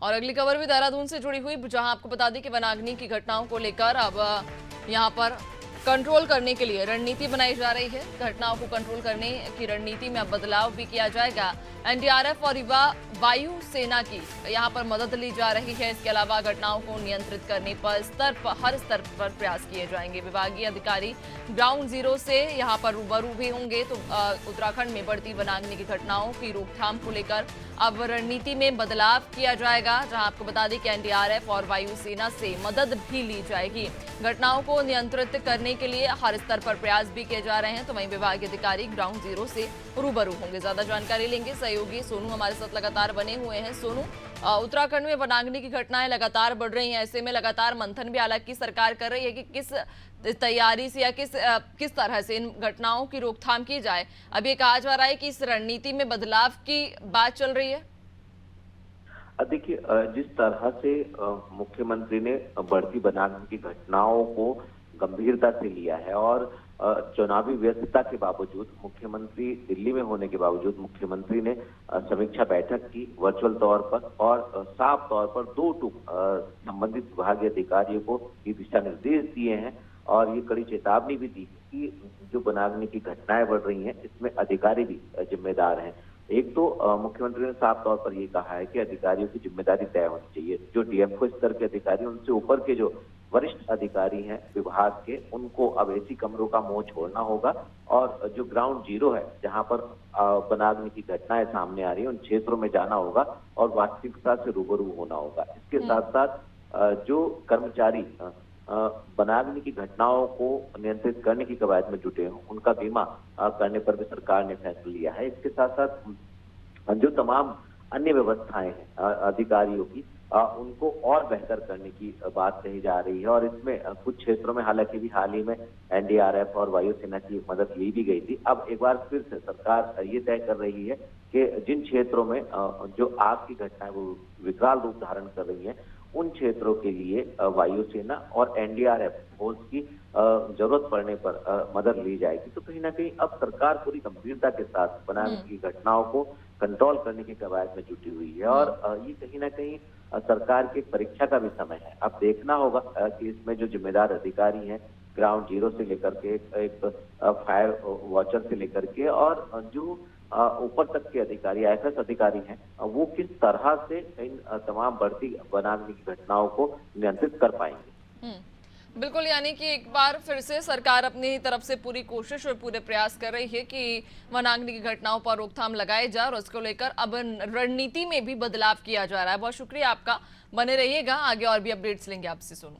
और अगली खबर भी देहरादून से जुड़ी हुई, जहां आपको बता दें कि वनाग्नि की घटनाओं को लेकर अब यहां पर कंट्रोल करने के लिए रणनीति बनाई जा रही है। घटनाओं को कंट्रोल करने की रणनीति में अब बदलाव भी किया जाएगा। एनडीआरएफ और वायु सेना की यहां पर मदद ली जा रही है। इसके अलावा घटनाओं को नियंत्रित करने पर हर स्तर पर प्रयास किए जाएंगे। विभागीय अधिकारी ग्राउंड जीरो से यहां पर रूबरू भी होंगे। तो उत्तराखंड में बढ़ती वनाग्नि की घटनाओं की रोकथाम को लेकर अब रणनीति में बदलाव किया जाएगा, जहां आपको बता दें कि एनडीआरएफ और वायुसेना से मदद भी ली जाएगी। घटनाओं को नियंत्रित करने के लिए हर स्तर पर प्रयास भी किए जा रहे हैं। तो वहीं विभागीय अधिकारी ग्राउंड जीरो से रूबरू होंगे। ज्यादा जानकारी लेंगे सहयोगी सोनू हमारे साथ लगातार बने हुए हैं। सोनू, उत्तराखंड में वनाग्नि की घटनाएं लगातार बढ़ रही हैं, ऐसे में लगातार मंथन भी हालांकि सरकार कर रही है कि किस तैयारी से या किस तरह से इन घटनाओं की रोकथाम की जाए। अब ये कहा जा रहा है कि इस रणनीति में बदलाव की बात चल रही है। देखिए, जिस तरह से मुख्यमंत्री ने बढ़ती वनाग्नि की घटनाओं को गंभीरता से लिया है और चुनावी व्यस्तता के बावजूद मुख्यमंत्री दिल्ली में होने के बावजूद मुख्यमंत्री ने समीक्षा बैठक की वर्चुअल तौर पर और साफ तौर पर दो टूक संबंधित विभागीय अधिकारियों को ये दिशा निर्देश दिए हैं और ये कड़ी चेतावनी भी दी है कि जो वनाग्नि की घटनाएं बढ़ रही हैं इसमें अधिकारी भी जिम्मेदार हैं। एक तो मुख्यमंत्री ने साफ तौर पर ये कहा है कि अधिकारियों की जिम्मेदारी तय होनी चाहिए। जो डीएफओ स्तर के अधिकारी, उनसे ऊपर के जो वरिष्ठ अधिकारी हैं विभाग के, उनको अब एसी कमरों का मोह छोड़ना होगा और जो ग्राउंड जीरो है जहां पर वनाग्नि की घटनाएं सामने आ रही है, उन क्षेत्रों में जाना होगा और वास्तविकता से रूबरू होना होगा। इसके साथ साथ जो कर्मचारी वनाग्नि की घटनाओं को नियंत्रित करने की कवायद में जुटे हों, उनका बीमा करने पर भी सरकार ने फैसला लिया है। इसके साथ साथ जो तमाम अन्य व्यवस्थाएं हैं अधिकारियों की, उनको और बेहतर करने की बात कही जा रही है और इसमें कुछ क्षेत्रों में हालांकि भी हाल ही में एनडीआरएफ और वायुसेना की मदद ली भी गई थी। अब एक बार फिर से सरकार ये तय कर रही है कि जिन क्षेत्रों में जो आग की घटनाएं वो विकराल रूप धारण कर रही है, उन क्षेत्रों के लिए वायुसेना और एनडीआरएफ फोर्स की जरूरत पड़ने पर मदद ली जाएगी। तो कहीं ना कहीं अब सरकार पूरी गंभीरता के साथ वनाग्नि की घटनाओं को कंट्रोल करने की कवायद में जुटी हुई है और ये कहीं ना कहीं सरकार की परीक्षा का भी समय है। अब देखना होगा कि इसमें जो जिम्मेदार अधिकारी हैं ग्राउंड जीरो से लेकर के एक फायर वॉचर से लेकर के और जो ऊपर तक के अधिकारी आईएफएस अधिकारी हैं, वो किस तरह से इन तमाम बढ़ती वनाग्नि की घटनाओं को नियंत्रित कर पाएंगे। बिल्कुल, यानी कि एक बार फिर से सरकार अपनी तरफ से पूरी कोशिश और पूरे प्रयास कर रही है कि वनाग्नि की घटनाओं पर रोकथाम लगाए जाए और उसको लेकर अब रणनीति में भी बदलाव किया जा रहा है। बहुत शुक्रिया आपका, बने रहिएगा, आगे और भी अपडेट्स लेंगे आपसे सोनू।